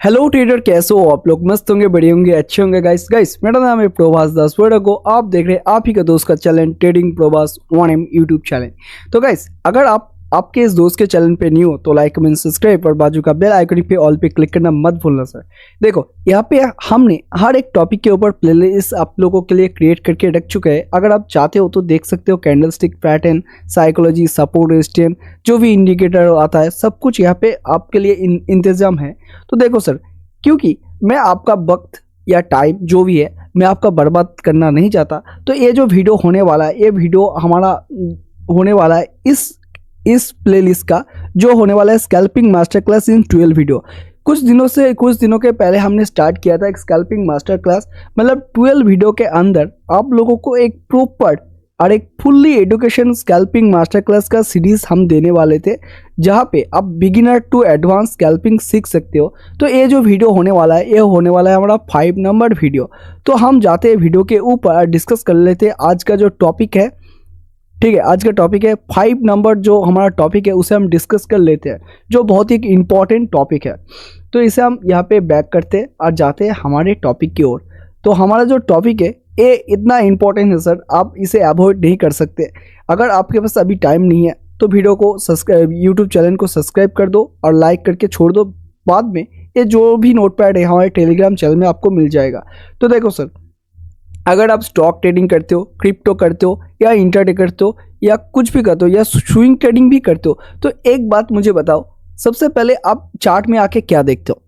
Hello trader, कैसे हो आप लोग? मस्त होंगे, बढ़िया होंगे, अच्छे होंगे। गाइस मेरा नाम है प्रभास दास को आप देख रहे हैं आप ही का दोस्त का channel trading Prabhas 1M YouTube channel. तो गाइस अगर आपके इस दोस्त के चैनल पे न्यू हो तो लाइक कमेंट सब्सक्राइब और बाजू का बेल आइकन पे ऑल पे क्लिक करना मत भूलना सर। देखो यहाँ पे हमने हर एक टॉपिक के ऊपर प्लेलिस्ट आप लोगों के लिए क्रिएट करके रख चुका है। अगर आप चाहते हो तो देख सकते हो। Candlestick pattern, psychology, support, resistance, जो भी इंडिकेटर आता है सब कुछ यहाँ पे आपके लिए इंतजाम है। तो देखो सर, क्योंकि मैं आपका वक्त या टाइम जो भी है मैं आपका बर्बाद करना नहीं चाहता, तो ये जो वीडियो होने वाला है ये वीडियो हमारा होने वाला है इस प्लेलिस्ट का, जो होने वाला है scalping master class in 12 video. कुछ दिनों के पहले हमने स्टार्ट किया था एक स्कैल्पिंग मास्टर क्लास, मतलब 12 वीडियो के अंदर आप लोगों को एक प्रॉपर और एक fully education scalping master class का सीरीज हम देने वाले थे, जहाँ पे आप बिगिनर टू एडवांस स्कैल्पिंग सीख सकते हो। तो ये जो वीडियो होने वाला है ये होने वाला है हमारा 5 नंबर वीडियो। तो हम जाते हैं वीडियो के ऊपर डिस्कस कर लेते हैं आज का जो टॉपिक है। ठीक है, आज का टॉपिक है 5 नंबर, जो हमारा टॉपिक है उसे हम डिस्कस कर लेते हैं, जो बहुत ही एक इम्पॉर्टेंट टॉपिक है। तो इसे हम यहाँ पे बैक करते हैं और जाते हैं हमारे टॉपिक की ओर। तो हमारा जो टॉपिक है ये इतना इम्पोर्टेंट है सर, आप इसे अवॉइड नहीं कर सकते। अगर आपके पास अभी टाइम नहीं है तो वीडियो को सब्सक्राइब, यूट्यूब चैनल को सब्सक्राइब कर दो और लाइक करके छोड़ दो। बाद में ये जो भी नोटपैड है हमारे टेलीग्राम चैनल में आपको मिल जाएगा। तो देखो सर, अगर आप स्टॉक ट्रेडिंग करते हो, क्रिप्टो करते हो या इंटरडे करते हो या कुछ भी करते हो या स्विंग ट्रेडिंग भी करते हो, तो एक बात मुझे बताओ, सबसे पहले आप चार्ट में आके क्या देखते हो?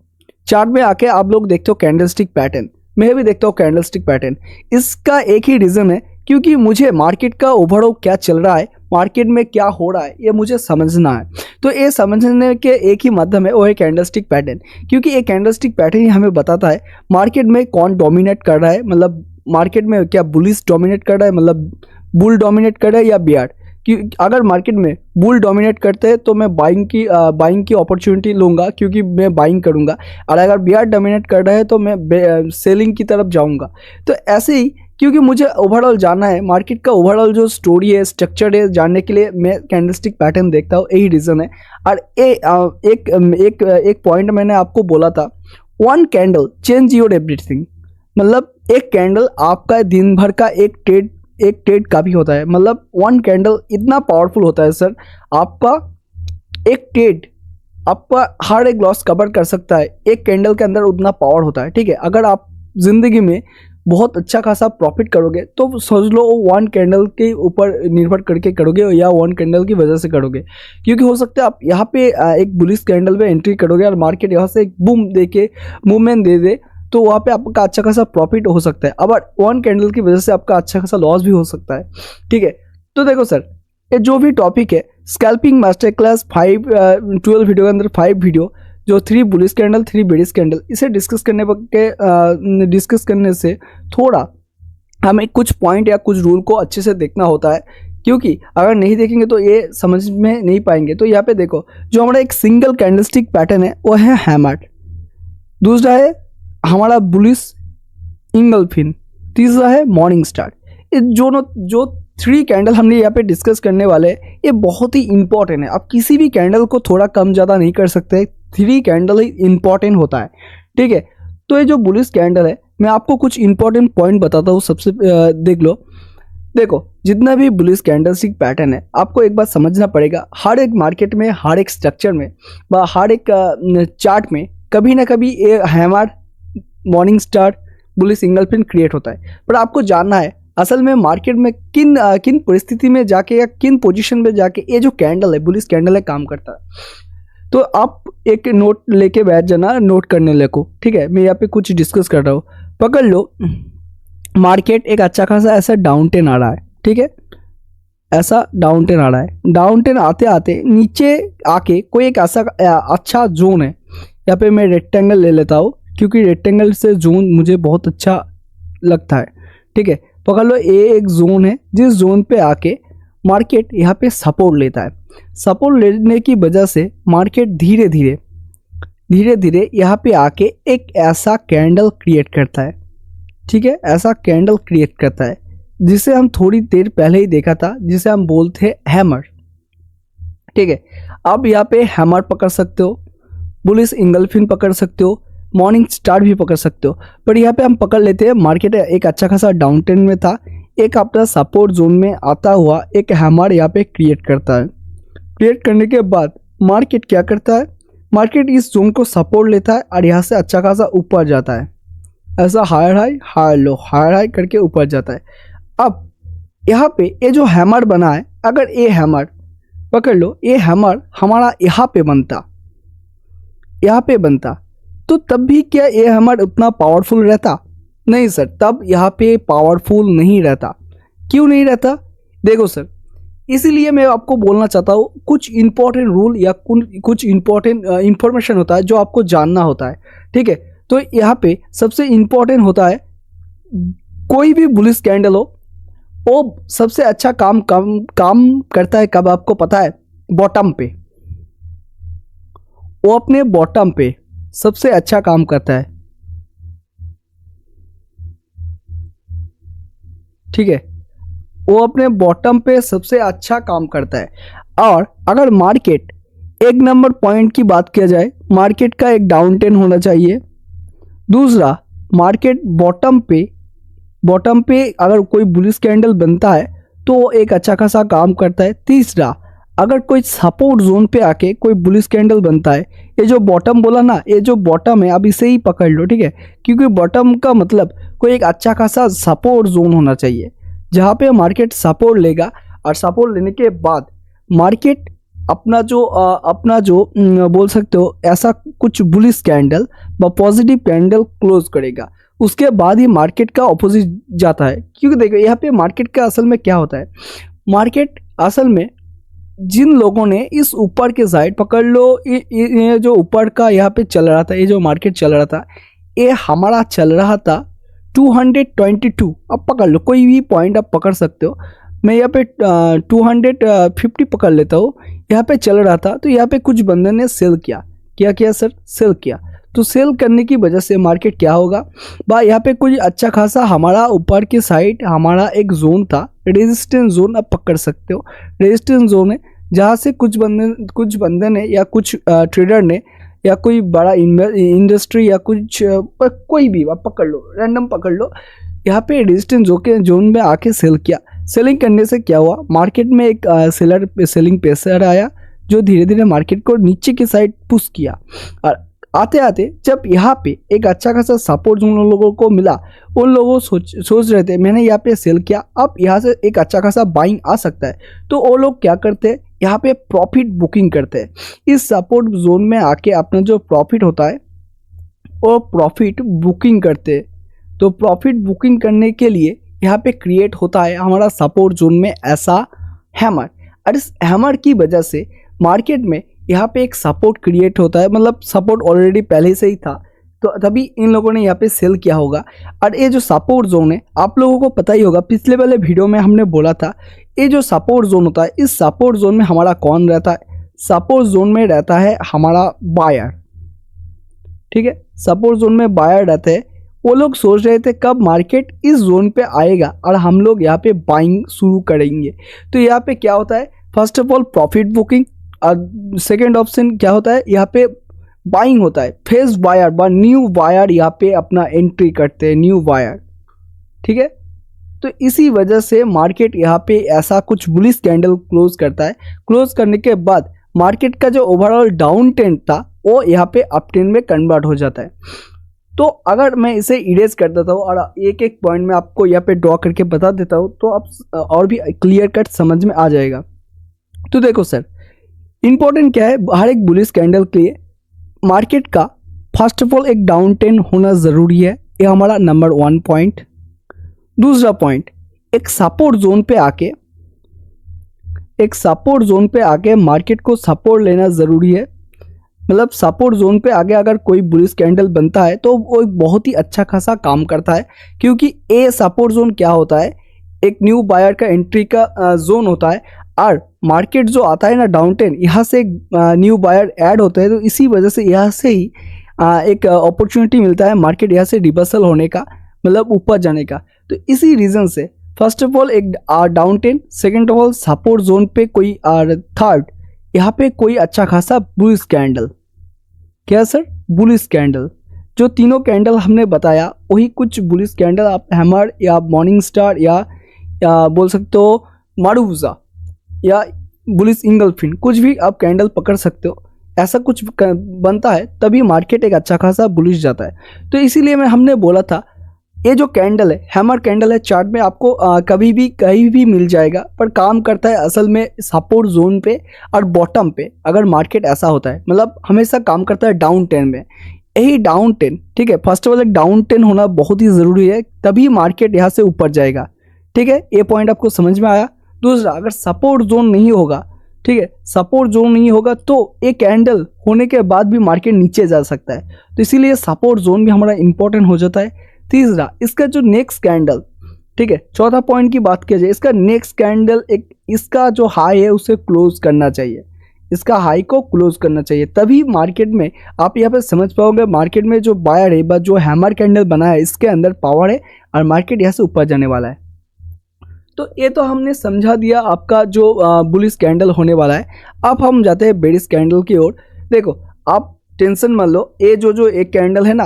चार्ट में आके आप लोग देखते हो कैंडलस्टिक पैटर्न। मैं भी देखता हूँ कैंडलस्टिक पैटर्न। इसका एक ही रीज़न है, क्योंकि मुझे मार्केट का ओवरऑल क्या चल रहा है, मार्केट में क्या हो रहा है, ये मुझे समझना है। तो ये समझने के एक ही माध्यम है, वो है कैंडलस्टिक पैटर्न। क्योंकि ये कैंडलस्टिक पैटर्न ही हमें बताता है मार्केट में कौन डोमिनेट कर रहा है, मतलब मार्केट में क्या बुलिश डोमिनेट कर रहा है, मतलब बुल डोमिनेट कर रहा है या बियर। कि अगर मार्केट में बुल डोमिनेट करते हैं तो मैं बाइंग की अपॉर्चुनिटी लूँगा, क्योंकि मैं बाइंग करूँगा। और अगर बियर डोमिनेट कर रहा है तो मैं सेलिंग की तरफ जाऊँगा। तो ऐसे ही, क्योंकि मुझे ओवरऑल जानना है, मार्केट का ओवरऑल जो स्टोरी है, स्ट्रक्चर है, जानने के लिए मैं कैंडलस्टिक पैटर्न देखता हूँ, यही रीज़न है। और एक पॉइंट मैंने आपको बोला था, 1 कैंडल चेंज योर एवरीथिंग। मतलब एक कैंडल आपका दिन भर का एक ट्रेड का भी होता है। मतलब 1 कैंडल इतना पावरफुल होता है सर, आपका एक ट्रेड आपका हर एक लॉस कवर कर सकता है। एक कैंडल के अंदर उतना पावर होता है। ठीक है, अगर आप जिंदगी में बहुत अच्छा खासा प्रॉफिट करोगे तो सोच लो 1 कैंडल के ऊपर निर्भर करके करोगे या 1 कैंडल की वजह से करोगे। क्योंकि हो सकता है आप यहाँ पे एक बुलिश कैंडल में एंट्री करोगे और मार्केट यहाँ से एक बूम दे के मूवमेंट दे दे, तो वहाँ पे आपका अच्छा खासा प्रॉफिट हो सकता है। अब 1 कैंडल की वजह से आपका अच्छा खासा लॉस भी हो सकता है। ठीक है, तो देखो सर, ये जो भी टॉपिक है स्कैल्पिंग मास्टर क्लास 12 वीडियो के अंदर 5 वीडियो, जो 3 बुलिश कैंडल 3 बेरिश कैंडल, इसे डिस्कस करने से थोड़ा हमें कुछ पॉइंट या कुछ रूल को अच्छे से देखना होता है। क्योंकि अगर नहीं देखेंगे तो ये समझ में नहीं पाएंगे। तो यहाँ पे देखो, जो हमारा एक सिंगल कैंडलस्टिक पैटर्न है वो है हैमर, दूसरा है हमारा बुलिश इंगल्फिन, तीसरा है मॉर्निंग स्टार। जो 3 कैंडल हमने यहाँ पे डिस्कस करने वाले हैं ये बहुत ही इंपॉर्टेंट है। आप किसी भी कैंडल को थोड़ा कम ज़्यादा नहीं कर सकते, 3 कैंडल ही इंपॉर्टेंट होता है। ठीक है, तो ये जो बुलिश कैंडल है मैं आपको कुछ इंपॉर्टेंट पॉइंट बताता हूँ। सबसे देख लो, देखो जितना भी बुलिश कैंडलस्टिक पैटर्न है आपको एक बात समझना पड़ेगा, हर एक मार्केट में, हर एक स्ट्रक्चर में, हर एक चार्ट में कभी ना कभी ये हैमर, मॉर्निंग स्टार, बुलिश सिंगलफिन क्रिएट होता है। पर आपको जानना है असल में मार्केट में किन परिस्थिति में जाके या किन पोजीशन में जाके ये जो कैंडल है, बुलिश कैंडल है, काम करता है। तो आप एक नोट लेके बैठ जाना, नोट करने लेको। ठीक है, मैं यहाँ पे कुछ डिस्कस कर रहा हूँ, पकड़ लो। मार्केट एक अच्छा खासा ऐसा डाउन ट्रेंड आ रहा है। ठीक है, ऐसा डाउन ट्रेंड आ रहा है। डाउन ट्रेंड आते आते नीचे आके कोई एक ऐसा अच्छा जोन है, यहाँ पे मैं रेक्टेंगल ले लेता हूँ क्योंकि रेक्टेंगल से जोन मुझे बहुत अच्छा लगता है। ठीक है, पकड़ लो, ये एक जोन है जिस जोन पे आके मार्केट यहाँ पे सपोर्ट लेता है। सपोर्ट लेने की वजह से मार्केट धीरे धीरे यहाँ पे आके एक ऐसा कैंडल क्रिएट करता है। ठीक है, ऐसा कैंडल क्रिएट करता है जिसे हम थोड़ी देर पहले ही देखा था, जिसे हम बोलते हैं हैमर। ठीक है, अब यहाँ पे हैमर पकड़ सकते हो, बुलिश इंगल्फिन पकड़ सकते हो, मॉर्निंग स्टार भी पकड़ सकते हो। पर यहाँ पे हम पकड़ लेते हैं मार्केट एक अच्छा खासा डाउन ट्रेंड में था, एक अपना सपोर्ट जोन में आता हुआ एक हैमर यहाँ पे क्रिएट करता है। क्रिएट करने के बाद मार्केट क्या करता है, मार्केट इस जोन को सपोर्ट लेता है और यहाँ से अच्छा खासा ऊपर जाता है, ऐसा higher high higher low higher high करके ऊपर जाता है। अब यहाँ पे ये जो हैमर बना है, अगर ये हैमर पकड़ लो, ये हैमर हमारा यहाँ पे बनता तो तब भी क्या ये हैमर उतना पावरफुल रहता? नहीं सर, तब यहाँ पे पावरफुल नहीं रहता। क्यों नहीं रहता? देखो सर, इसीलिए मैं आपको बोलना चाहता हूँ, कुछ इंपॉर्टेंट रूल या कुछ इंपॉर्टेंट इंफॉर्मेशन होता है जो आपको जानना होता है, ठीक है। तो यहाँ पे सबसे इंपॉर्टेंट होता है, कोई भी बुलिश कैंडल हो वो सबसे अच्छा काम करता है कब, आपको पता है? बॉटम पे। वो अपने बॉटम पे सबसे अच्छा काम करता है, ठीक है। वो अपने बॉटम पे सबसे अच्छा काम करता है। और अगर मार्केट एक नंबर पॉइंट की बात किया जाए, मार्केट का एक डाउन ट्रेंड होना चाहिए। दूसरा, मार्केट बॉटम पे अगर कोई बुलिश कैंडल बनता है तो वो एक अच्छा खासा काम करता है। तीसरा, अगर कोई सपोर्ट जोन पे आके कोई बुलिश कैंडल बनता है, ये जो बॉटम बोला ना, ये जो बॉटम है अब इसे ही पकड़ लो, ठीक है। क्योंकि बॉटम का मतलब कोई एक अच्छा खासा सपोर्ट जोन होना चाहिए जहाँ पे मार्केट सपोर्ट लेगा, और सपोर्ट लेने के बाद मार्केट अपना जो बोल सकते हो ऐसा कुछ बुलिश कैंडल व पॉजिटिव कैंडल क्लोज करेगा, उसके बाद ही मार्केट का ऑपोजिट जाता है। क्योंकि देखो यहाँ पे मार्केट का असल में क्या होता है, मार्केट असल में जिन लोगों ने इस ऊपर के साइड पकड़ लो, ये जो ऊपर का यहाँ पे चल रहा था, ये जो मार्केट चल रहा था, ये हमारा चल रहा था 222। अब पकड़ लो, कोई भी पॉइंट आप पकड़ सकते हो। मैं यहाँ पे 250 पकड़ लेता हूँ। यहाँ पे चल रहा था तो यहाँ पे कुछ बंदे ने सेल किया सर, सेल किया। तो सेल करने की वजह से मार्केट क्या होगा भाई, यहाँ पे कुछ अच्छा खासा हमारा ऊपर की साइड हमारा एक जोन था, रेजिस्टेंस जोन आप पकड़ सकते हो। रेजिस्टेंस जोन है जहाँ से कुछ बंदे ने या कुछ ट्रेडर ने या कोई बड़ा इंडस्ट्री या कुछ कोई भी आप पकड़ लो, रैंडम पकड़ लो, यहाँ पे रेजिस्टेंस जोन में आके सेल किया। सेलिंग करने से क्या हुआ, मार्केट में एक सेलिंग प्रेशर आया जो धीरे धीरे मार्केट को नीचे की साइड पुश किया। और आते आते जब यहाँ पे एक अच्छा खासा सपोर्ट जोन उन लोगों को मिला, उन लोगों सोच रहे थे मैंने यहाँ पे सेल किया, अब यहाँ से एक अच्छा खासा बाइंग आ सकता है। तो वो लोग क्या करते हैं, यहाँ पे प्रॉफिट बुकिंग करते हैं। इस सपोर्ट जोन में आके अपना जो प्रॉफिट होता है वो प्रॉफिट बुकिंग करते हैं। तो प्रॉफिट बुकिंग करने के लिए यहाँ पे क्रिएट होता है हमारा सपोर्ट जोन में ऐसा हैमर, और इस हैमर की वजह से मार्केट में यहाँ पे एक सपोर्ट क्रिएट होता है, मतलब सपोर्ट ऑलरेडी पहले से ही था, तो तभी इन लोगों ने यहाँ पे सेल किया होगा। और ये जो सपोर्ट जोन है आप लोगों को पता ही होगा, पिछले वाले वीडियो में हमने बोला था, ये जो सपोर्ट जोन होता है, इस सपोर्ट जोन में हमारा कौन रहता है, सपोर्ट जोन में रहता है हमारा बायर, ठीक है। सपोर्ट जोन में बायर रहते हैं। वो लोग सोच रहे थे कब मार्केट इस जोन पे आएगा और हम लोग यहाँ पे बाइंग शुरू करेंगे। तो यहाँ पे क्या होता है, first of all profit booking, और सेकेंड ऑप्शन क्या होता है, यहाँ पे बाइंग होता है। फेस बायर व न्यू बायर यहाँ पे अपना एंट्री करते हैं, न्यू बायर, ठीक है। तो इसी वजह से मार्केट यहाँ पे ऐसा कुछ बुलिश कैंडल क्लोज करता है। क्लोज करने के बाद मार्केट का जो ओवरऑल डाउन ट्रेंड था वो यहाँ पे अप ट्रेंड में कन्वर्ट हो जाता है। तो अगर मैं इसे इरेज कर देता हूँ और एक एक पॉइंट में आपको यहाँ पे ड्रॉ करके बता देता हूँ तो आप और भी क्लियर कट समझ में आ जाएगा। तो देखो सर, इंपॉर्टेंट क्या है, हर एक बुलिश कैंडल के लिए मार्केट का फर्स्ट ऑफ ऑल एक डाउन ट्रेंड होना ज़रूरी है, ये हमारा नंबर 1 पॉइंट। दूसरा पॉइंट, एक सपोर्ट जोन पे आके मार्केट को सपोर्ट लेना ज़रूरी है। मतलब सपोर्ट जोन पे आगे अगर कोई बुलिश कैंडल बनता है तो वो एक बहुत ही अच्छा खासा काम करता है, क्योंकि ये सपोर्ट जोन क्या होता है, एक न्यू बायर का एंट्री का जोन होता है। और मार्केट जो आता है ना डाउन ट्रेंड, यहाँ से न्यू बायर ऐड होते हैं, तो इसी वजह से यहाँ से ही एक अपॉर्चुनिटी मिलता है मार्केट यहाँ से रिवर्सल होने का, मतलब ऊपर जाने का। तो इसी रीज़न से फर्स्ट ऑफ ऑल एक down trend, second of all support zone पे कोई, और थर्ड यहाँ पे कोई अच्छा खासा बुलिश कैंडल, क्या सर, बुलिश कैंडल जो तीनों कैंडल हमने बताया वही कुछ बुलिश कैंडल आप हैमर या मॉर्निंग स्टार या बोल सकते हो मारूजा या बुलिश इंगल्फिन, कुछ भी आप कैंडल पकड़ सकते हो। ऐसा कुछ बनता है तभी मार्केट एक अच्छा खासा बुलिश जाता है। तो इसीलिए हमने बोला था ये जो कैंडल है हैमर कैंडल है, चार्ट में आपको कभी भी कहीं भी मिल जाएगा, पर काम करता है असल में सपोर्ट जोन पे और बॉटम पे। अगर मार्केट ऐसा होता है मतलब हमेशा काम करता है डाउन ट्रेंड में, यही डाउन ट्रेंड, ठीक है। फर्स्ट ऑफ ऑल एक डाउन ट्रेंड होना बहुत ही ज़रूरी है, तभी मार्केट यहाँ से ऊपर जाएगा, ठीक है। ये पॉइंट आपको समझ में आया। दूसरा, अगर सपोर्ट जोन नहीं होगा, ठीक है, सपोर्ट जोन नहीं होगा तो एक कैंडल होने के बाद भी मार्केट नीचे जा सकता है, तो इसीलिए सपोर्ट जोन भी हमारा इंपॉर्टेंट हो जाता है। तीसरा, इसका जो नेक्स्ट कैंडल, ठीक है, चौथा पॉइंट की बात किया जाए, इसका नेक्स्ट कैंडल एक इसका जो हाई है उसे क्लोज करना चाहिए, इसका हाई को क्लोज करना चाहिए, तभी मार्केट में आप यहाँ पे समझ पाओगे मार्केट में जो बायर है, जो हैमर कैंडल बना है इसके अंदर पावर है और मार्केट यहाँ से ऊपर जाने वाला है। तो ये तो हमने समझा दिया आपका जो बुलिश कैंडल होने वाला है। अब हम जाते हैं बेरिश कैंडल की ओर। देखो आप टेंशन मत लो, ये जो एक कैंडल है ना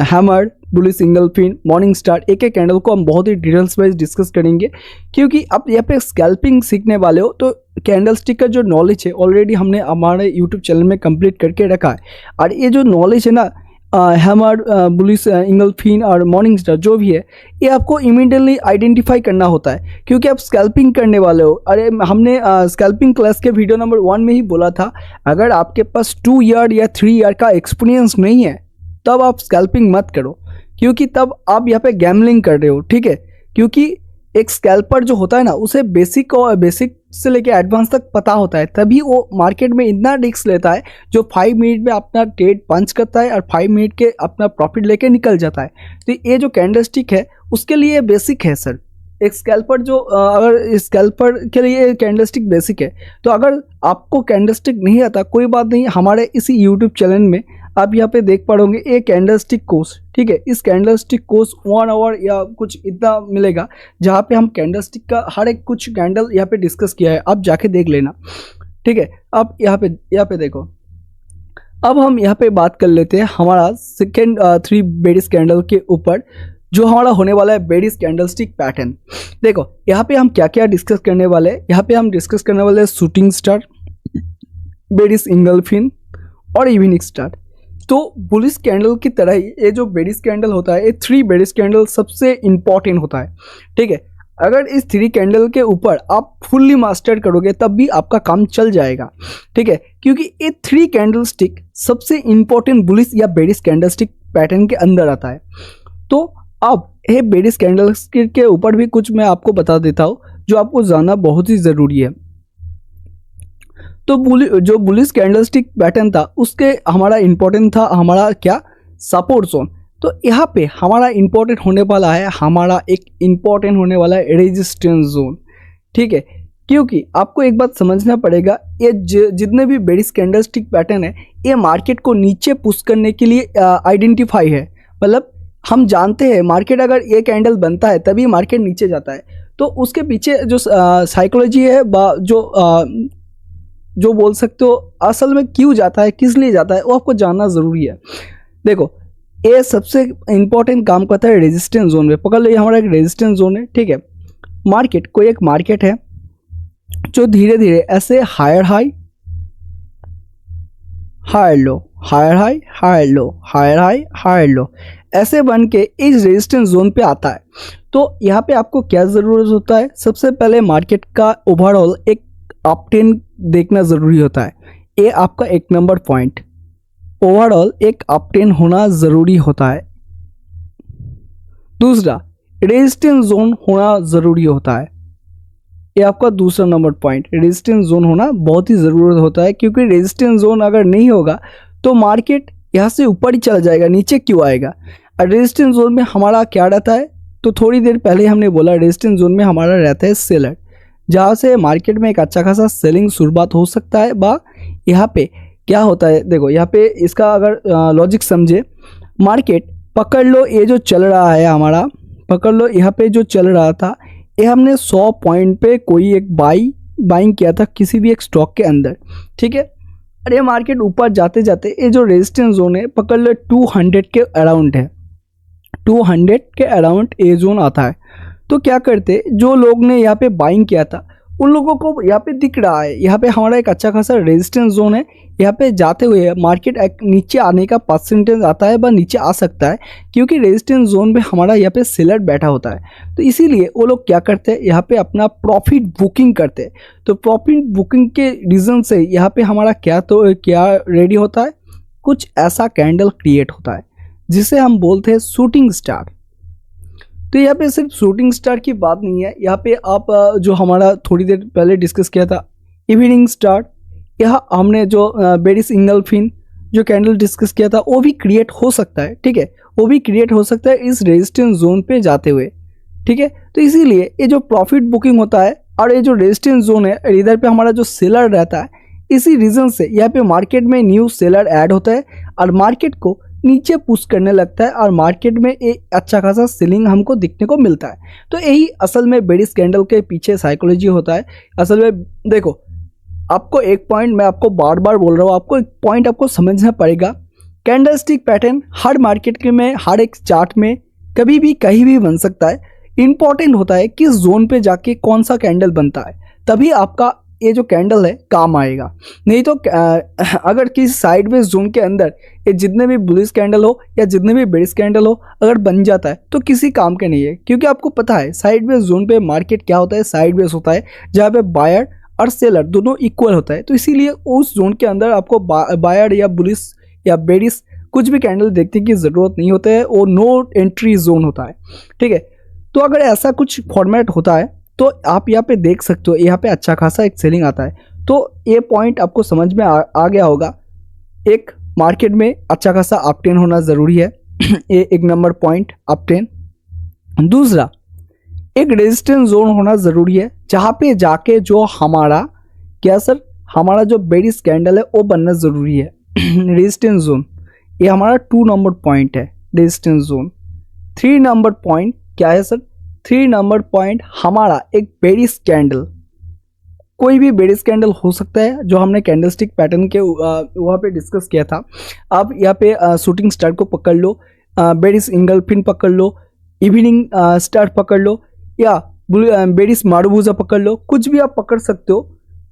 हैमर, बुलिश इंगल्फिन, मॉर्निंग स्टार, एक एक कैंडल को हम बहुत ही डिटेल्स वाइज डिस्कस करेंगे, क्योंकि आप यहाँ पे स्कैल्पिंग सीखने वाले हो तो कैंडल स्टिक का जो नॉलेज है ऑलरेडी हमने हमारे यूट्यूब चैनल में कंप्लीट करके रखा है। और ये जो नॉलेज है ना हैमर, बुलिश इंगल्फिन और मॉर्निंग स्टार जो भी है, ये आपको इमीडिएटली आइडेंटिफाई करना होता है, क्योंकि आप स्कैल्पिंग करने वाले हो। अरे हमने स्कैल्पिंग क्लास के वीडियो नंबर 1 में ही बोला था, अगर आपके पास 2 ईयर या 3 ईयर का एक्सपीरियंस नहीं है तब आप स्कैल्पिंग मत करो, क्योंकि तब आप यहाँ पे गैमलिंग कर रहे हो, ठीक है। क्योंकि एक स्कैल्पर जो होता है ना उसे बेसिक से लेके एडवांस तक पता होता है, तभी वो मार्केट में इतना रिस्क लेता है, जो 5 मिनट में अपना ट्रेड पंच करता है और 5 मिनट के अपना प्रॉफिट लेके निकल जाता है। तो ये जो कैंडलस्टिक है उसके लिए बेसिक है सर। एक स्कैल्पर जो अगर स्कैल्पर के लिए कैंडलस्टिक बेसिक है, तो अगर आपको कैंडलस्टिक नहीं आता कोई बात नहीं, हमारे इसी यूट्यूब चैनल में आप यहाँ पे देख पाओगे एक कैंडलस्टिक कोर्स, ठीक है। इस कैंडलस्टिक कोर्स 1 आवर या कुछ इतना मिलेगा, जहाँ पे हम कैंडलस्टिक का हर एक कुछ कैंडल यहाँ पे डिस्कस किया है, आप जाके देख लेना, ठीक है। अब यहाँ पे देखो, अब हम यहाँ पे बात कर लेते हैं हमारा सेकेंड 3 बेरिश कैंडल के ऊपर, जो हमारा होने वाला है बेरिश कैंडलस्टिक पैटर्न। देखो यहाँ पे हम क्या क्या डिस्कस करने वाले हैं, यहाँ पे हम डिस्कस करने वाले हैं शूटिंग स्टार, बेरिश इंगल्फिन और इवनिंग स्टार। तो बुलिश कैंडल की तरह ही ये जो बेरिश कैंडल होता है, ये 3 बेरिश कैंडल सबसे इंपॉर्टेंट होता है, ठीक है। अगर इस 3 कैंडल के ऊपर आप फुल्ली मास्टर करोगे तब भी आपका काम चल जाएगा, ठीक है, क्योंकि ये 3 कैंडल स्टिक सबसे इंपॉर्टेंट बुलिश या बेरिश कैंडल स्टिक पैटर्न के अंदर आता है। तो अब ये बेरिश कैंडल स्टिक के ऊपर भी कुछ मैं आपको बता देता हूँ जो आपको जानना बहुत ही ज़रूरी है। तो जो बुलिश कैंडलस्टिक पैटर्न था उसके हमारा इंपॉर्टेंट था हमारा क्या, सपोर्ट जोन। तो यहाँ पे हमारा इंपॉर्टेंट होने वाला है, हमारा एक इंपॉर्टेंट होने वाला है रेजिस्टेंस जोन, ठीक है। क्योंकि आपको एक बात समझना पड़ेगा, ये जितने भी बेरिश कैंडलस्टिक पैटर्न है ये मार्केट को नीचे पुश करने के लिए आइडेंटिफाई है। मतलब हम जानते हैं मार्केट अगर ये कैंडल बनता है तभी मार्केट नीचे जाता है, तो उसके पीछे जो साइकोलॉजी है जो बोल सकते हो असल में क्यों जाता है, किस लिए जाता है, वो आपको जानना ज़रूरी है। देखो ये सबसे इंपॉर्टेंट काम करता है रेजिस्टेंस जोन में। पकड़ लो ये हमारा एक रेजिस्टेंस जोन है, ठीक है। मार्केट कोई एक मार्केट है जो धीरे धीरे ऐसे higher high, higher low, higher high, higher low, higher high, higher low, ऐसे बन के इस रेजिस्टेंस जोन पे आता है। तो यहाँ पे आपको क्या ज़रूरत होता है, सबसे पहले मार्केट का ओवरऑल एक अपट्रेंड देखना ज़रूरी होता है। ये आपका 1 नंबर पॉइंट, ओवरऑल एक अपट्रेंड होना ज़रूरी होता है। दूसरा, रेजिस्टेंस जोन होना ज़रूरी होता है, ये आपका दूसरा नंबर पॉइंट, रेजिस्टेंस जोन होना बहुत ही ज़रूरत होता है, क्योंकि रेजिस्टेंस जोन अगर नहीं होगा तो मार्केट यहाँ से ऊपर ही चला जाएगा, नीचे क्यों आएगा। और रेजिस्टेंस जोन में हमारा क्या रहता है, तो थोड़ी देर पहले हमने बोला रेजिस्टेंस जोन में हमारा रहता है सेलर, जहाँ से मार्केट में एक अच्छा खासा सेलिंग शुरुआत हो सकता है। बा यहाँ पे क्या होता है, देखो यहाँ पे इसका अगर लॉजिक समझे, मार्केट पकड़ लो ये जो चल रहा है हमारा, पकड़ लो यहाँ पे जो चल रहा था, ये हमने 100 पॉइंट पे कोई एक बाइंग किया था किसी भी एक स्टॉक के अंदर, ठीक है। और ये मार्केट ऊपर जाते जाते ये जो रेजिस्टेंस जोन है पकड़ लो 200 के अराउंड है, 200 के अराउंड ए जोन आता है। तो क्या करते, जो लोग ने यहाँ पे बाइंग किया था उन लोगों को यहाँ पे दिख रहा है, यहाँ पे हमारा एक अच्छा खासा रेजिस्टेंस जोन है, यहाँ पे जाते हुए मार्केट नीचे आने का परसेंटेज आता है व नीचे आ सकता है, क्योंकि रेजिस्टेंस जोन पे हमारा यहाँ पे सेलर बैठा होता है। तो इसीलिए वो लोग क्या करते हैं, यहाँ पे अपना प्रॉफिट बुकिंग करते हैं। तो प्रॉफिट बुकिंग के रीज़न से यहाँ पे हमारा क्या रेडी होता है, कुछ ऐसा कैंडल क्रिएट होता है जिसे हम बोलते हैं शूटिंग स्टार। तो यहाँ पे सिर्फ शूटिंग स्टार की बात नहीं है, यहाँ पे आप जो हमारा थोड़ी देर पहले डिस्कस किया था इवनिंग स्टार, यह हमने जो बेरिस इंगल्फिन जो कैंडल डिस्कस किया था वो भी क्रिएट हो सकता है, ठीक है, वो भी क्रिएट हो सकता है इस रेजिस्टेंस जोन पे जाते हुए, ठीक है। तो इसीलिए ये जो प्रॉफिट बुकिंग होता है और ये जो रेजिस्टेंस जोन है इधर पे हमारा जो सेलर रहता है, इसी रीज़न से यहाँ पे मार्केट में न्यू सेलर ऐड होता है और मार्केट को नीचे पुश करने लगता है और मार्केट में एक अच्छा खासा सेलिंग हमको दिखने को मिलता है। तो यही असल में बेरिस कैंडल के पीछे साइकोलॉजी होता है। असल में देखो, आपको एक पॉइंट मैं आपको बार बार बोल रहा हूँ, आपको एक पॉइंट आपको समझना पड़ेगा, कैंडल स्टिक पैटर्न हर मार्केट के में हर एक चार्ट में कभी भी कहीं भी बन सकता है। इंपॉर्टेंट होता है किस जोन पे जाके कौन सा कैंडल बनता है, तभी आपका ये जो कैंडल है काम आएगा। नहीं तो अगर किसी साइडवेज जोन के अंदर ये जितने भी बुलिश कैंडल हो या जितने भी बेरिश कैंडल हो अगर बन जाता है तो किसी काम के नहीं है, क्योंकि आपको पता है साइडवेज जोन पे मार्केट क्या होता है, साइडवेज होता है जहाँ पे बायर और सेलर दोनों इक्वल होता है। तो इसीलिए उस जोन के अंदर आपको बायर या बुलिश या बेरिश कुछ भी कैंडल देखने की ज़रूरत नहीं होता है, वो नो एंट्री जोन होता है, ठीक है। तो अगर ऐसा कुछ फॉर्मेट होता है तो आप यहाँ पे देख सकते हो, यहाँ पे अच्छा खासा एक सेलिंग आता है। तो ये पॉइंट आपको समझ में आ गया होगा, एक मार्केट में अच्छा खासा अपट्रेन होना ज़रूरी है ये एक नंबर पॉइंट अपट्रेन। दूसरा, एक रेजिस्टेंस जोन होना ज़रूरी है जहाँ पे जाके जो हमारा क्या सर, हमारा जो बेरिश कैंडल है वो बनना ज़रूरी है रेजिस्टेंस जोन, ये हमारा 2 नंबर पॉइंट है रेजिस्टेंस जोन। 3 नंबर पॉइंट क्या है सर, 3 नंबर पॉइंट हमारा एक बेरिश कैंडल, कोई भी बेरिश कैंडल हो सकता है जो हमने कैंडलस्टिक पैटर्न के वहाँ पे डिस्कस किया था। आप यहाँ पे शूटिंग स्टार को पकड़ लो, बेरिश इंगल्फिन पकड़ लो, इवनिंग स्टार पकड़ लो या बेरिश मारुबुजा पकड़ लो, कुछ भी आप पकड़ सकते हो,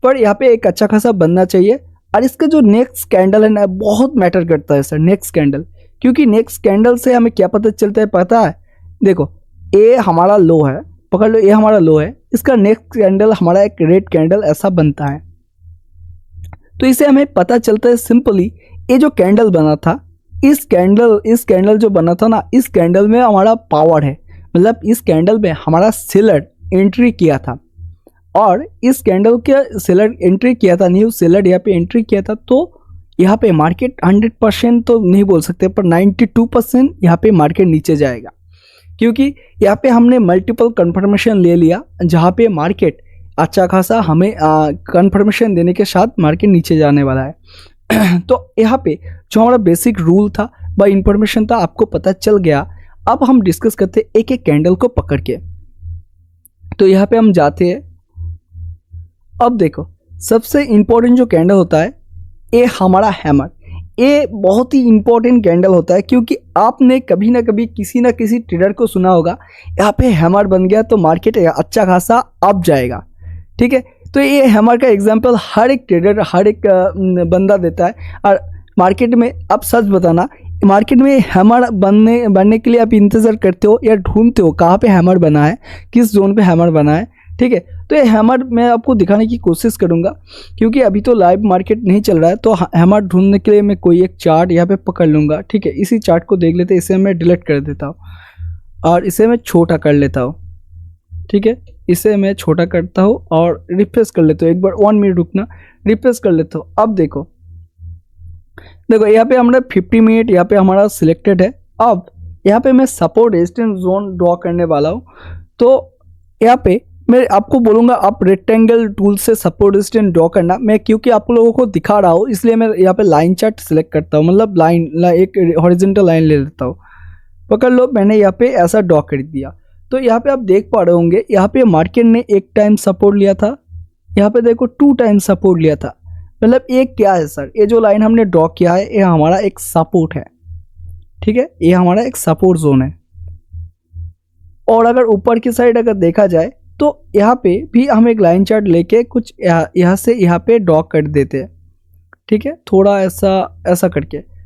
पर यहाँ पे एक अच्छा खासा बनना चाहिए। और इसका जो नेक्स्ट कैंडल है ना बहुत मैटर करता है सर, नेक्स्ट कैंडल, क्योंकि नेक्स्ट कैंडल से हमें क्या पता चलता है पता है, देखो ये हमारा लो है, पकड़ लो ये हमारा लो है, इसका नेक्स्ट कैंडल हमारा एक रेड कैंडल ऐसा बनता है। तो इसे हमें पता चलता है सिंपली, ये जो कैंडल बना था, इस कैंडल जो बना था ना, इस कैंडल में हमारा पावर है, मतलब इस कैंडल में हमारा सेलर एंट्री किया था और इस कैंडल के सेलर एंट्री किया था, न्यू सेलर यहाँ पे एंट्री किया था। तो यहाँ पे मार्केट 100% तो नहीं बोल सकते पर 92% यहाँ पे मार्केट नीचे जाएगा, क्योंकि यहाँ पे हमने मल्टीपल कंफर्मेशन ले लिया जहाँ पे मार्केट अच्छा खासा हमें कंफर्मेशन देने के साथ मार्केट नीचे जाने वाला है तो यहाँ पे जो हमारा बेसिक रूल था व इंफॉर्मेशन था आपको पता चल गया। अब हम डिस्कस करते हैं एक एक कैंडल को पकड़ के। तो यहाँ पे हम जाते हैं, अब देखो सबसे इम्पोर्टेंट जो कैंडल होता है ये हमारा हैमर, ये बहुत ही इंपॉर्टेंट कैंडल होता है, क्योंकि आपने कभी ना कभी किसी ना किसी ट्रेडर को सुना होगा यहाँ पे हैमर बन गया तो मार्केट अच्छा खासा अप जाएगा, ठीक है। तो ये हैमर का एग्जांपल हर एक ट्रेडर हर एक बंदा देता है। और मार्केट में अब सच बताना, मार्केट में हैमर बनने के लिए आप इंतज़ार करते हो या ढूंढते हो कहाँ पे हैमर बना है, किस जोन पे हैमर बना है, ठीक है। तो ये हैमर मैं आपको दिखाने की कोशिश करूंगा, क्योंकि अभी तो लाइव मार्केट नहीं चल रहा है, तो हैमर ढूंढने के लिए मैं कोई एक चार्ट यहाँ पे पकड़ लूँगा, ठीक है। इसी चार्ट को देख लेते, इसे मैं डिलीट कर देता हूँ और इसे मैं छोटा कर लेता हूँ, ठीक है। इसे मैं छोटा करता हूँ और रिफ्रेश कर लेता हूँ, एक बार 1 मिनट रुकना, रिफ्रेश कर लेता हूँ। अब देखो यहाँ पे हमारा 50 मिनट यहाँ पे हमारा सिलेक्टेड है। अब यहाँ पे मैं सपोर्ट रेजिस्टेंस जोन ड्रॉ करने वाला हूँ। तो यहाँ पे मैं आपको बोलूँगा आप रेक्टेंगल टूल से सपोर्ट रेजिस्टेंस ड्रॉ करना, मैं क्योंकि आप लोगों को दिखा रहा हूँ इसलिए मैं यहाँ पे लाइन चार्ट सिलेक्ट करता हूँ, मतलब एक हॉरिजॉन्टल लाइन ले लेता हूँ। पकड़ लो, मैंने यहाँ पे ऐसा ड्रॉ कर दिया। तो यहाँ पे आप देख पा रहे होंगे यहाँ पे मार्केट ने एक टाइम सपोर्ट लिया था, यहाँ पे देखो 2 टाइम सपोर्ट लिया था मतलब ये क्या है सर, ये जो लाइन हमने ड्रॉ किया है ये हमारा एक सपोर्ट है, ठीक है, ये हमारा एक सपोर्ट जोन है। और अगर ऊपर की साइड अगर देखा जाए तो यहाँ पे भी हम एक लाइन चार्ट लेके कुछ यहाँ से यहाँ पे ड्रॉ कर देते हैं, ठीक है, थोड़ा ऐसा ऐसा करके।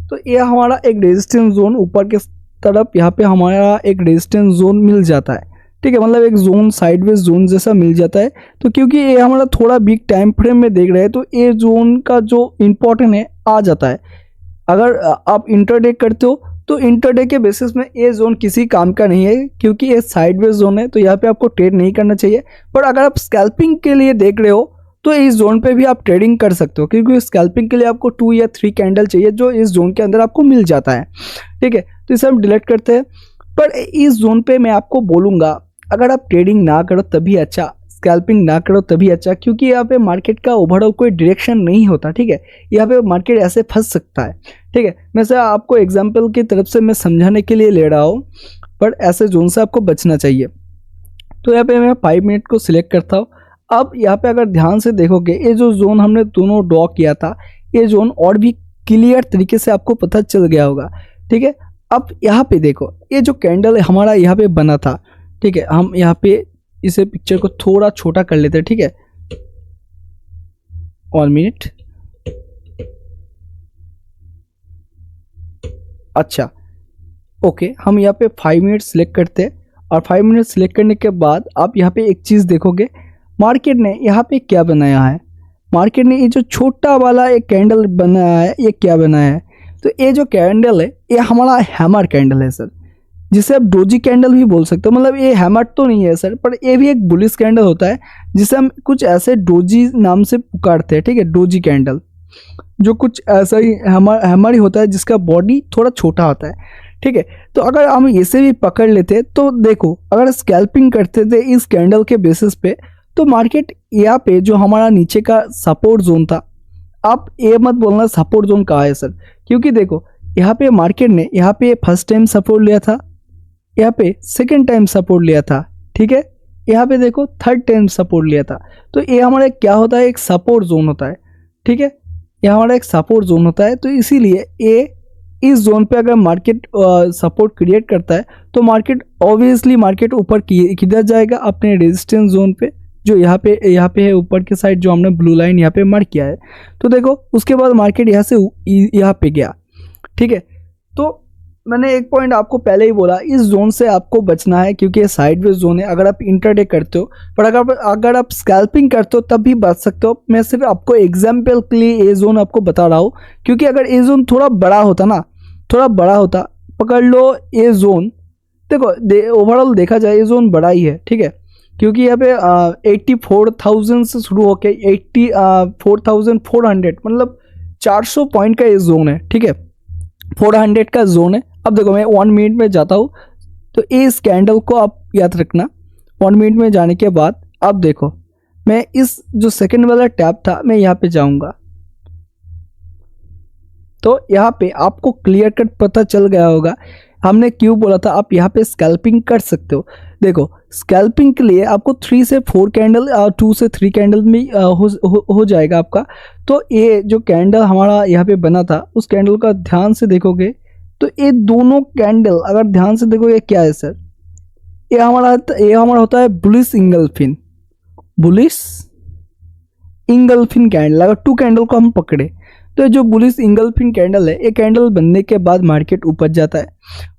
तो ये हमारा एक रेजिस्टेंस जोन ऊपर के तरफ यहाँ पे हमारा एक रेजिस्टेंस जोन मिल जाता है, ठीक है, मतलब एक जोन साइडवेज जोन जैसा मिल जाता है। तो क्योंकि ये हमारा थोड़ा बिग टाइम फ्रेम में देख रहे हैं तो ये जोन का जो इम्पोर्टेंट है आ जाता है। अगर आप इंटरडे करते हो तो इंटरडे के बेसिस में ये जोन किसी काम का नहीं है, क्योंकि ये साइडवेज जोन है, तो यहाँ पे आपको ट्रेड नहीं करना चाहिए। पर अगर आप स्कैल्पिंग के लिए देख रहे हो तो इस जोन पे भी आप ट्रेडिंग कर सकते हो, क्योंकि स्कैल्पिंग के लिए आपको 2 या 3 कैंडल चाहिए जो इस जोन के अंदर आपको मिल जाता है, ठीक है। तो इसे हम डिलीट करते हैं। पर इस जोन पे मैं आपको बोलूँगा अगर आप ट्रेडिंग ना करो तभी अच्छा, स्कैल्पिंग ना करो तभी अच्छा, क्योंकि यहाँ पे मार्केट का ओवरऑल कोई डायरेक्शन नहीं होता, ठीक है, यहाँ पे मार्केट ऐसे फंस सकता है, ठीक है। मैं से आपको एग्जांपल की तरफ से मैं समझाने के लिए ले रहा हूँ, पर ऐसे जोन से आपको बचना चाहिए। तो यहाँ पे मैं 5 मिनट को सिलेक्ट करता हूँ। अब यहाँ पे अगर ध्यान से देखोगे ये जो जोन हमने दोनों ड्रॉ किया था ये जोन और भी क्लियर तरीके से आपको पता चल गया होगा, ठीक है। अब यहाँ पे देखो ये जो कैंडल हमारा यहाँ पे बना था, ठीक है, हम यहाँ पे इसे पिक्चर को थोड़ा छोटा कर लेते हैं, ठीक है, 1 मिनट। अच्छा ओके, हम यहाँ पे 5 मिनट सिलेक्ट करते हैं और 5 मिनट सिलेक्ट करने के बाद आप यहाँ पे एक चीज़ देखोगे मार्केट ने यहाँ पे क्या बनाया है। मार्केट ने ये जो छोटा वाला एक कैंडल बनाया है ये क्या बनाया है, तो ये जो कैंडल है ये हमारा हैमर कैंडल है सर, जिसे आप डोजी कैंडल भी बोल सकते हो। मतलब ये हैमर तो नहीं है सर, पर ये भी एक बुलिश कैंडल होता है जिसे हम कुछ ऐसे डोजी नाम से पुकारते हैं, ठीक है, डोजी कैंडल, जो कुछ ऐसा ही हैमर ही होता है जिसका बॉडी थोड़ा छोटा होता है, ठीक है। तो अगर हम इसे भी पकड़ लेते तो देखो अगर स्कैल्पिंग करते थे इस कैंडल के बेसिस पे तो मार्केट यहाँ पे जो हमारा नीचे का सपोर्ट जोन था, आप ये मत बोलना सपोर्ट जोन कहाँ है सर, क्योंकि देखो यहाँ पे मार्केट ने यहाँ पे फर्स्ट टाइम सपोर्ट लिया था, यहाँ पे सेकेंड टाइम सपोर्ट लिया था, ठीक है, यहाँ पे देखो थर्ड टाइम सपोर्ट लिया था। तो ये हमारा क्या होता है, एक सपोर्ट जोन होता है, ठीक है, ये हमारा एक सपोर्ट जोन होता है। तो इसीलिए ये इस जोन पे अगर मार्केट सपोर्ट क्रिएट करता है तो मार्केट ऑब्वियसली मार्केट ऊपर किधर जाएगा, अपने रेजिस्टेंस जोन पे, जो यहाँ पे है ऊपर के साइड, जो हमने ब्लू लाइन यहाँ पे मार्क किया है। तो देखो उसके बाद मार्केट यहाँ से यहाँ पे गया, ठीक है। तो मैंने एक पॉइंट आपको पहले ही बोला, इस जोन से आपको बचना है क्योंकि ये साइडवेज जोन है अगर आप इंटरडे करते हो, पर अगर आप स्कैल्पिंग करते हो तब भी बच सकते हो। मैं सिर्फ आपको एग्जाम्पल के लिए ये जोन आपको बता रहा हूँ, क्योंकि अगर ये जोन थोड़ा बड़ा होता ना, थोड़ा बड़ा होता, पकड़ लो ये जोन, देखो ओवरऑल देखा जाए ये जोन बड़ा ही है, ठीक है, क्योंकि यहाँ पे 84,000 से शुरू होके 84,400 मतलब 400 पॉइंट का ये जोन है, ठीक है, 400 का जोन है। अब देखो मैं 1 मिनट में जाता हूँ, तो इस कैंडल को आप याद रखना, 1 मिनट में जाने के बाद अब देखो मैं इस जो सेकंड वाला टैब था मैं यहाँ पे जाऊँगा, तो यहाँ पे आपको क्लियर कट पता चल गया होगा हमने क्यों बोला था आप यहाँ पे स्कैल्पिंग कर सकते हो। देखो स्कैल्पिंग के लिए आपको 3 से 4 कैंडल 2 से 3 कैंडल में हो जाएगा आपका। तो ये जो कैंडल हमारा यहाँ पे बना था उस कैंडल का ध्यान से देखोगे तो ये दोनों कैंडल अगर ध्यान से देखोगे क्या है सर, ये हमारा होता है बुलिश इंगल्फिन, बुलिश इंगल्फिन कैंडल। अगर 2 कैंडल को हम पकड़े तो जो बुलिश इंगल्फिन कैंडल है, ये कैंडल बनने के बाद मार्केट ऊपर जाता है।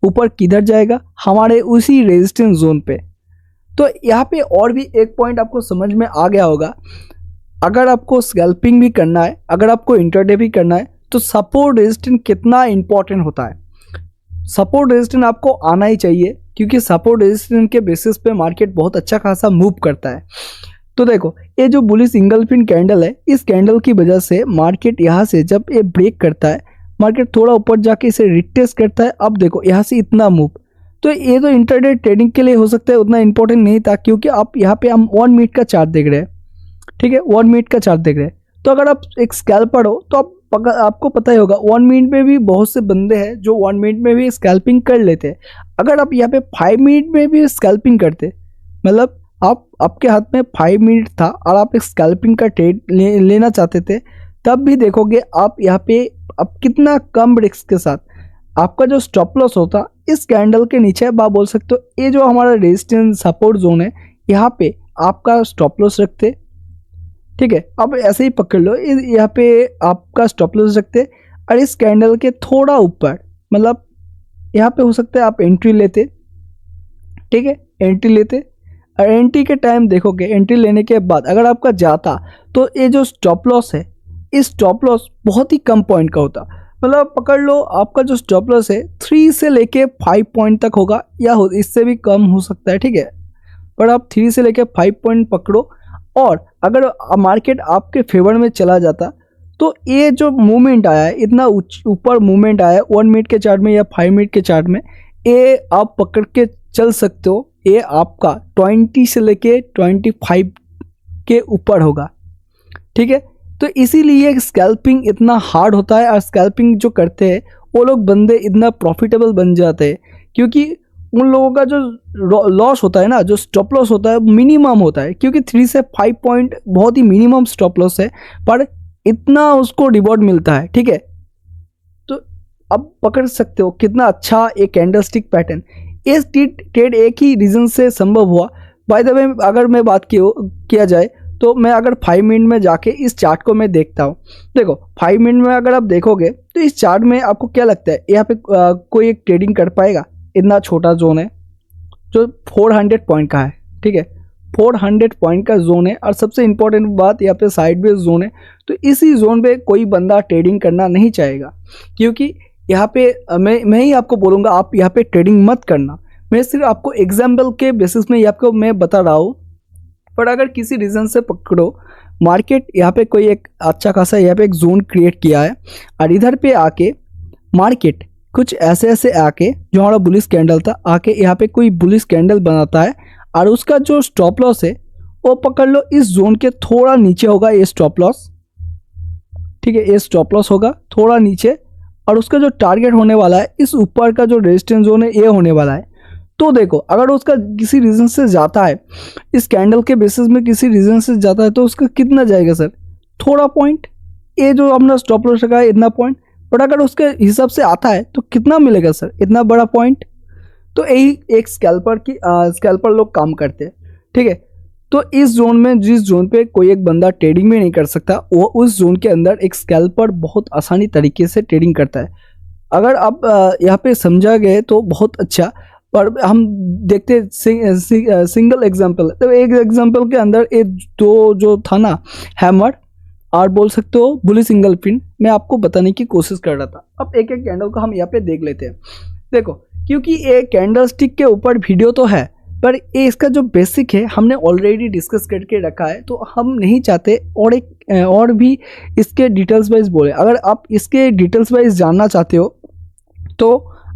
ऊपर किधर जाएगा, हमारे उसी रेजिस्टेंस जोन पे। तो यहाँ पे और भी एक पॉइंट आपको समझ में आ गया होगा, अगर आपको स्कैल्पिंग भी करना है, अगर आपको इंटरडे भी करना है, तो सपोर्ट रेजिस्टेंस कितना इंपॉर्टेंट होता है। सपोर्ट रेजिस्टेंस आपको आना ही चाहिए, क्योंकि सपोर्ट रेजिस्टेंस के बेसिस पे मार्केट बहुत अच्छा खासा मूव करता है। तो देखो ये जो बुलिश इंगल्फिन कैंडल है, इस कैंडल की वजह से मार्केट यहाँ से जब ये ब्रेक करता है, मार्केट थोड़ा ऊपर जाके इसे रिटेस्ट करता है। अब देखो यहाँ से इतना मूव, तो ये तो इंटरडे ट्रेडिंग के लिए हो सकता है उतना इंपॉर्टेंट नहीं था, क्योंकि आप यहाँ पे हम 1 मिनट का चार्ट देख रहे हैं, ठीक है, 1 मिनट का चार्ट देख रहे हैं। तो अगर आप एक स्कैल्पर हो तो आपको पता ही होगा 1 मिनट में भी बहुत से बंदे हैं जो 1 मिनट में भी स्कैल्पिंग कर लेते हैं। अगर आप यहाँ पे 5 मिनट में भी स्कैल्पिंग करते, मतलब आपके हाथ में 5 मिनट था और आप एक स्कैल्पिंग का ट्रेड लेना चाहते थे, तब भी देखोगे आप यहाँ पे अब कितना कम रिस्क के साथ आपका जो स्टॉप लॉस होता इस कैंडल के नीचे आप बोल सकते हो ये जो हमारा रेजिस्टेंस सपोर्ट जोन है यहाँ पे आपका स्टॉप लॉस रखते, ठीक है। अब ऐसे ही पकड़ लो, यहाँ पे आपका स्टॉप लॉस रखते और इस कैंडल के थोड़ा ऊपर मतलब यहाँ पे हो सकता है आप एंट्री लेते, ठीक है, एंट्री लेते और एंट्री के टाइम देखोगे एंट्री लेने के बाद अगर आपका जाता तो ये जो स्टॉप लॉस है इस स्टॉप लॉस बहुत ही कम पॉइंट का होता, मतलब पकड़ लो आपका जो स्टॉप लॉस है 3 से लेके 5 पॉइंट तक होगा या इससे भी कम हो सकता है, ठीक है। पर आप 3 से लेके 5 पॉइंट पकड़ो और अगर मार्केट आपके फेवर में चला जाता तो ये जो मूवमेंट आया है इतना ऊपर मूवमेंट आया है 1 मिनट के चार्ट में या 5 मिनट के चार्ट में, ये आप पकड़ के चल सकते हो, ये आपका 20 से लेके 25 के ऊपर होगा, ठीक है। तो इसीलिए स्कैल्पिंग इतना हार्ड होता है और स्कैल्पिंग जो करते हैं वो लोग बंदे इतना प्रॉफिटेबल बन जाते हैं क्योंकि उन लोगों का जो लॉस होता है ना, जो स्टॉप लॉस होता है मिनिमम होता है, क्योंकि 3 से 5 पॉइंट बहुत ही मिनिमम स्टॉप लॉस है पर इतना उसको रिवॉर्ड मिलता है, ठीक है। तो अब पकड़ सकते हो कितना अच्छा एक कैंडलस्टिक पैटर्न, ये ट्रेड एक ही रीजन से संभव हुआ। बाय द वे अगर मैं बात किया जाए तो मैं अगर 5 मिनट में जाके इस चार्ट को मैं देखता हूँ, देखो 5 मिनट में अगर आप देखोगे तो इस चार्ट में आपको क्या लगता है यहाँ पे कोई एक ट्रेडिंग कर पाएगा? इतना छोटा जोन है जो 400 पॉइंट का है, ठीक है, 400 पॉइंट का जोन है और सबसे इंपॉर्टेंट बात यहाँ पे साइडवेज जोन है, तो इसी जोन पे कोई बंदा ट्रेडिंग करना नहीं चाहेगा क्योंकि यहाँ पे मैं ही आपको बोलूँगा आप यहाँ पे ट्रेडिंग मत करना। मैं सिर्फ आपको एग्जाम्पल के बेसिस में आपको मैं बता रहा हूँ, पर अगर किसी रीज़न से पकड़ो मार्केट यहाँ पे कोई एक अच्छा खासा यहाँ पे एक जोन क्रिएट किया है और इधर पे आके मार्केट कुछ ऐसे आके जो हमारा बुलिश कैंडल था आके यहाँ पे कोई बुलिश कैंडल बनाता है और उसका जो स्टॉप लॉस है वो पकड़ लो इस जोन के थोड़ा नीचे होगा ये स्टॉप लॉस, ठीक है, ये स्टॉप लॉस होगा थोड़ा नीचे और उसका जो टारगेट होने वाला है इस ऊपर का जो रेजिस्टेंस जोन है ये होने वाला है। तो देखो अगर उसका किसी रीज़न से जाता है इस कैंडल के बेसिस में किसी रीज़न से जाता है तो उसका कितना जाएगा सर? थोड़ा पॉइंट, ये जो अपना स्टॉप लॉस रखा है इतना पॉइंट, बट अगर उसके हिसाब से आता है तो कितना मिलेगा सर? इतना बड़ा पॉइंट। तो यही एक स्कैल्पर लोग काम करते हैं, ठीक है। तो इस जोन में जिस जोन पे कोई एक बंदा ट्रेडिंग भी नहीं कर सकता वो उस जोन के अंदर एक स्कैल्पर बहुत आसानी तरीके से ट्रेडिंग करता है। अगर आप यहाँ पे समझा गए तो बहुत अच्छा, पर हम देखते सिंगल एग्जांपल, तो एक एग्जांपल के अंदर एक दो जो था ना हैमर और बोल सकते हो बुली सिंगल पिन, मैं आपको बताने की कोशिश कर रहा था। अब एक एक कैंडल को हम यहाँ पे देख लेते हैं। देखो क्योंकि ये कैंडल स्टिक के ऊपर वीडियो तो है पर ये इसका जो बेसिक है हमने ऑलरेडी डिस्कस करके रखा है, तो हम नहीं चाहते और भी इसके डिटेल्स वाइज बोले। अगर आप इसके डिटेल्स वाइज जानना चाहते हो तो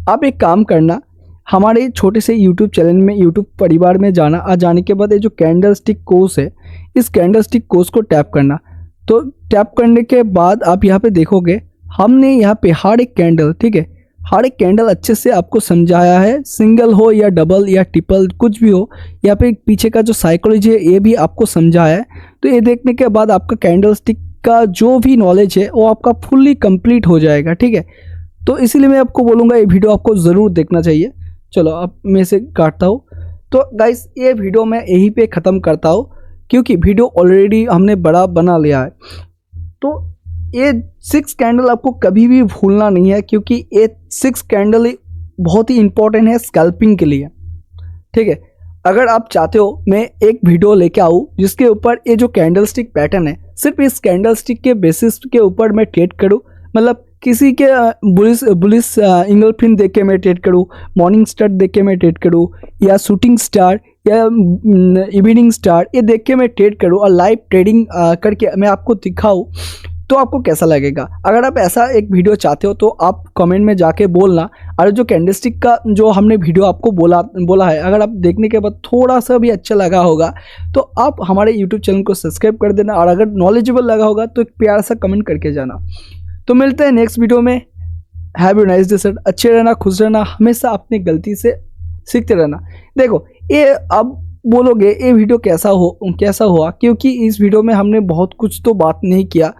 आप एक काम करना, हमारे छोटे से यूट्यूब चैनल में यूट्यूब परिवार में जाना और जाने के बाद ये जो कैंडल स्टिक कोर्स है इस कैंडल स्टिक कोर्स को टैप करना। तो टैप करने के बाद आप यहाँ पे देखोगे हमने यहाँ पे हर एक कैंडल, ठीक है, हर एक कैंडल अच्छे से आपको समझाया है, सिंगल हो या डबल या ट्रिपल कुछ भी हो, यहाँ पे पीछे का जो साइकोलॉजी है ये भी आपको समझाया है। तो ये देखने के बाद आपका कैंडल स्टिक का जो भी नॉलेज है वो आपका फुल्ली कंप्लीट हो जाएगा, ठीक है। तो इसीलिए मैं आपको बोलूँगा ये वीडियो आपको ज़रूर देखना चाहिए। चलो अब मैं इसे काटता हूँ। तो गाइस ये वीडियो मैं यहीं पे ख़त्म करता हूँ क्योंकि वीडियो ऑलरेडी हमने बड़ा बना लिया है। तो ये 6 कैंडल आपको कभी भी भूलना नहीं है क्योंकि ये 6 कैंडल बहुत ही इंपॉर्टेंट है स्कैल्पिंग के लिए, ठीक है। अगर आप चाहते हो मैं एक वीडियो लेके आऊँ जिसके ऊपर ये जो कैंडल स्टिक पैटर्न है सिर्फ इस कैंडल स्टिक के बेसिस के ऊपर मैं ट्रेड करूँ, मतलब किसी के बुलिस इंगलफिन देख के मैं ट्रेड करूँ, मॉर्निंग स्टार देख के मैं ट्रेड करूँ या शूटिंग स्टार या इवनिंग स्टार ये देख के मैं ट्रेड करूँ और लाइव ट्रेडिंग करके मैं आपको दिखाऊँ, तो आपको कैसा लगेगा? अगर आप ऐसा एक वीडियो चाहते हो तो आप कमेंट में जाके बोलना। और जो कैंडलस्टिक का जो हमने वीडियो आपको बोला है अगर आप देखने के बाद थोड़ा सा भी अच्छा लगा होगा तो आप हमारे यूट्यूब चैनल को सब्सक्राइब कर देना और अगर नॉलेजेबल लगा होगा तो एक प्यारा सा कमेंट करके जाना। तो मिलते हैं नेक्स्ट वीडियो में। Have a nice day sir. अच्छे रहना, खुश रहना, हमेशा अपनी गलती से सीखते रहना। देखो ये अब बोलोगे ये वीडियो कैसा हुआ, क्योंकि इस वीडियो में हमने बहुत कुछ तो बात नहीं किया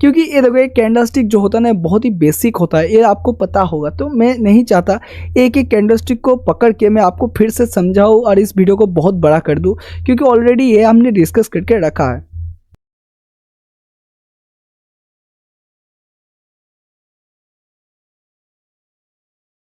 क्योंकि ये देखो एक कैंडलस्टिक जो होता है ना बहुत ही बेसिक होता है, ये आपको पता होगा। तो मैं नहीं चाहता एक एक कैंडलस्टिक को पकड़ के मैं आपको फिर से समझाऊँ और इस वीडियो को बहुत बड़ा कर दूँ, क्योंकि ऑलरेडी ये हमने डिस्कस करके रखा है।